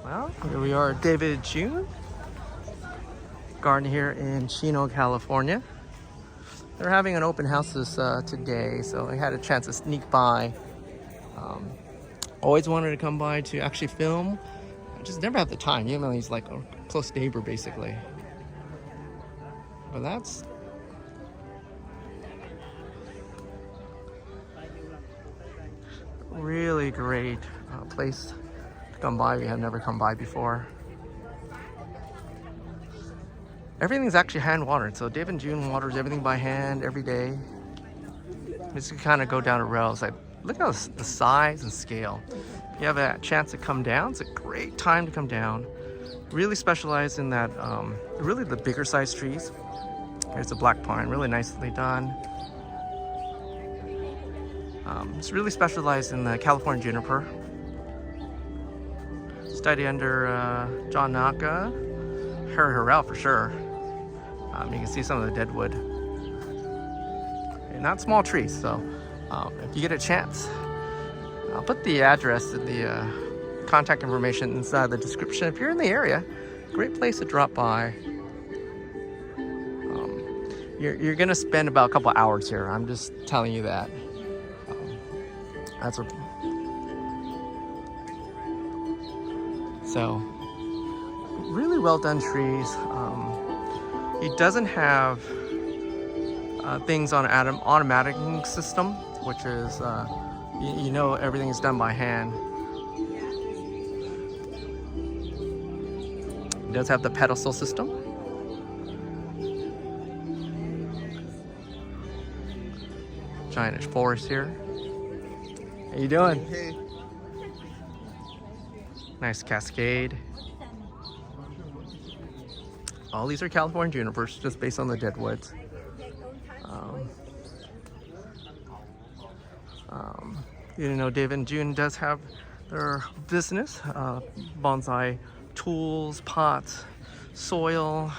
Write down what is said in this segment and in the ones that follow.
Well, here we are at David June garden here in Chino, California. They're having an open house today, so I had a chance to sneak by. Always wanted to come by to actually film. I just never have the time. You know, he's like a close neighbor, basically. But that's really great place to come by. We have never come by before. Everything's actually hand watered, so David June waters everything by hand every day. Just kind of go down a row. It's like, look at the size and scale. If you have a chance to come down, it's a great time to come down. Really specialized in that, really the bigger size trees. Here's the black pine, really nicely done. It's really specialized in the California juniper. Study under John Naka, Harry Harrell for sure. You can see some of the deadwood. And not small trees, so if you get a chance, I'll put the address and the contact information inside the description. If you're in the area, great place to drop by. You're gonna spend about a couple hours here. I'm just telling you that. So really well done trees. He doesn't have things on an automatic system, which is you know everything is done by hand. He does have the pedestal system. Giant forest here. How you doing? Hey. Nice cascade. All these are California junipers, just based on the deadwoods. You know, David June does have their business, bonsai tools, pots, soil,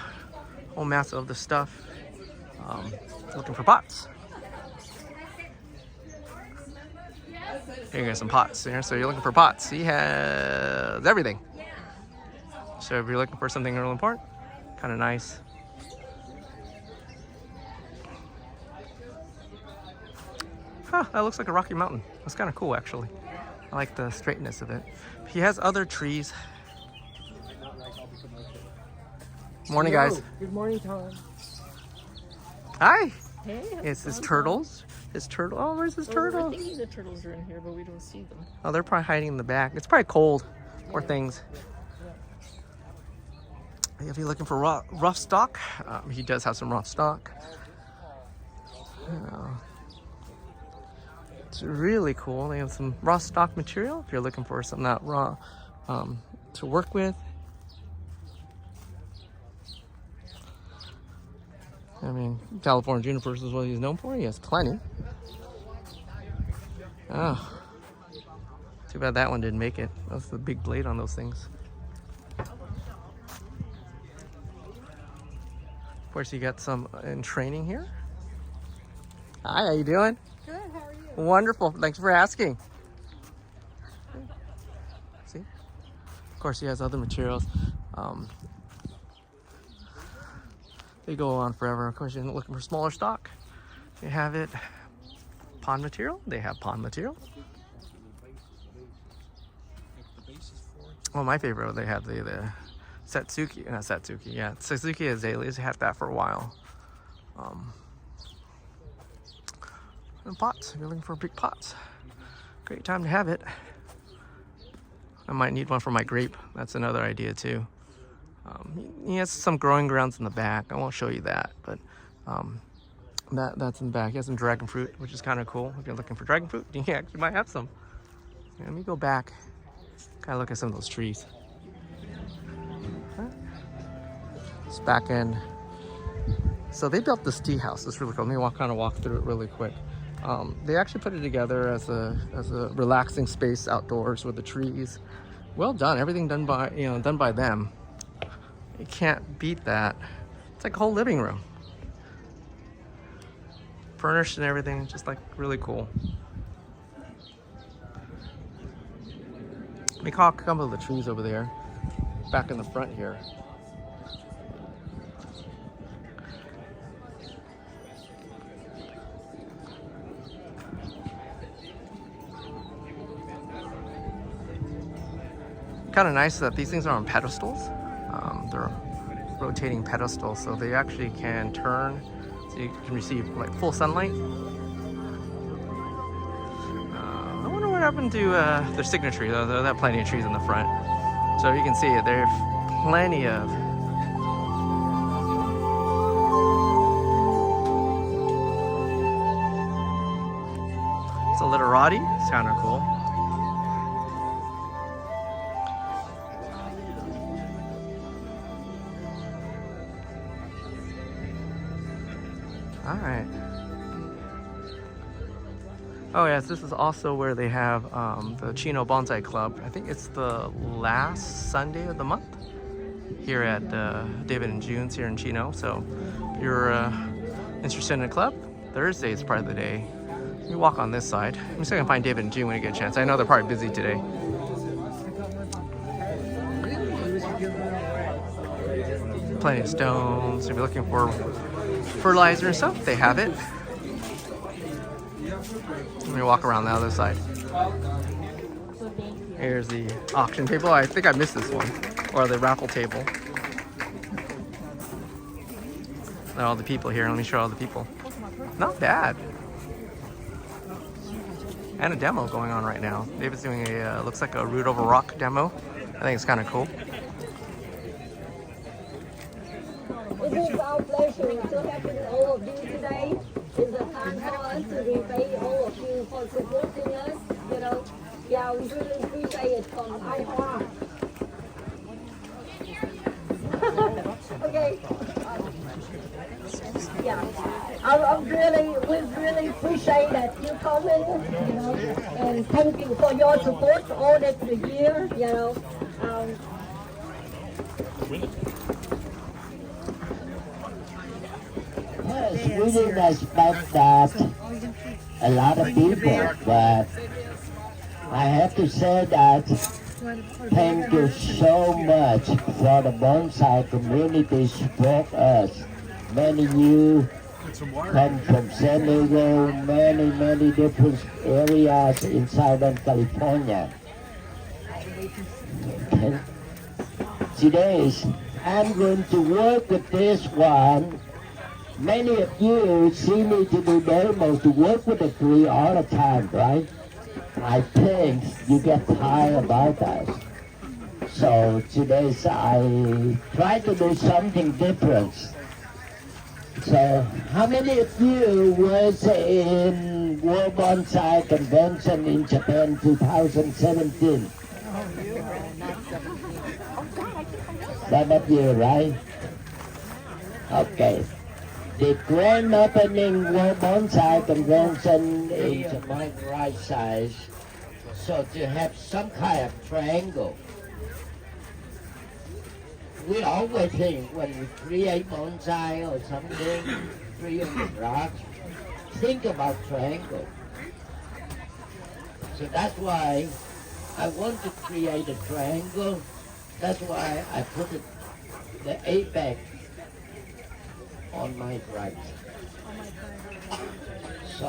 whole mass of the stuff. Looking for pots. Here you got some pots here. So you're looking for pots. He has everything. So if you're looking for something real important, kind of nice. Huh, that looks like a rocky mountain. That's kind of cool, actually. I like the straightness of it. He has other trees. Morning, guys. Good morning, Tom. Hi. Hey, It's his turtles. His turtle. Oh, where's his turtle? I think the turtles are in here, but we don't see them. Oh, they're probably hiding in the back. It's probably cold. Poor things. If you're looking for rough stock, he does have some rough stock. It's really cool. They have some raw stock material if you're looking for something not raw to work with. I mean, California junipers is what he's known for. He has plenty. Oh, too bad that one didn't make it. That's the big blade on those things. Of course, you got some in training here. Hi, how you doing? Good, how are you? Wonderful. Thanks for asking. See? Of course, he has other materials. They go on forever. Of course, you're looking for smaller stock. They have it. Pond material. They have pond material. Well, my favorite, they have the Satsuki. Not Satsuki, yeah. Suzuki azaleas. They had that for a while. And pots. If you're looking for big pots, great time to have it. I might need one for my grape. That's another idea too. He has some growing grounds in the back. I won't show you that, but that's in the back. He has some dragon fruit, which is kind of cool. If you're looking for dragon fruit, you actually might have some. Let me go back, kind of look at some of those trees. It's back in. So they built this tea house. It's really cool. Let me kind of walk through it really quick. They actually put it together as a relaxing space outdoors with the trees. Well done. Everything done by them. You can't beat that. It's like a whole living room. Furnished and everything, just like really cool. Let me call a couple of the trees over there. back in the front here. Kind of nice that these things are on pedestals. They're rotating pedestals, so they actually can turn, so you can receive like full sunlight. I wonder what happened to their signature tree, though. They have plenty of trees in the front. So you can see it, there's plenty of it's a literati. It's kind of cool. All right. Oh yes, this is also where they have the Chino Bonsai Club. I think it's the last Sunday of the month here at David and June's here in Chino. So if you're interested in a club, Thursday is part of the day. Let me walk on this side. Let me see if I can find David and June when I get a chance. I know they're probably busy today. Plenty of stones. If you're looking for fertilizer and stuff, they have it. Let me walk around the other side. Here's the auction table. I think I missed this one. Or the raffle table. There are all the people here. Let me show all the people. Not bad. And a demo going on right now. David's doing a, looks like a root over rock demo. I think it's kind of cool. It is our pleasure to have all of you today. It's a time for us to repay all of you for supporting us. You know, yeah, we really appreciate it from our heart. Okay. Yeah, we really appreciate that you come in, you know, and thank you for your support all that the year, you know. Yes, we didn't expect that a lot of people, but I have to say that thank you so much for the bonsai community support us. Many of you come from San Diego, many different areas in Southern California. Okay. Today, I'm going to work with this one. Many of you see me to do demos to work with the tree all the time, right? I think you get tired about that. So today I try to do something different. So how many of you was in World Bonsai Convention in Japan 2017? Some of you, right? Okay. The grand opening World Bonsai Convention in Japan right size. So to have some kind of triangle. We always think when we create bonsai or something, tree on the rocks, think about triangle. So that's why I want to create a triangle. That's why I put it, the apex on my right. So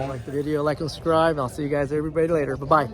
like the video, like and subscribe. I'll see you guys everybody later. Bye-bye.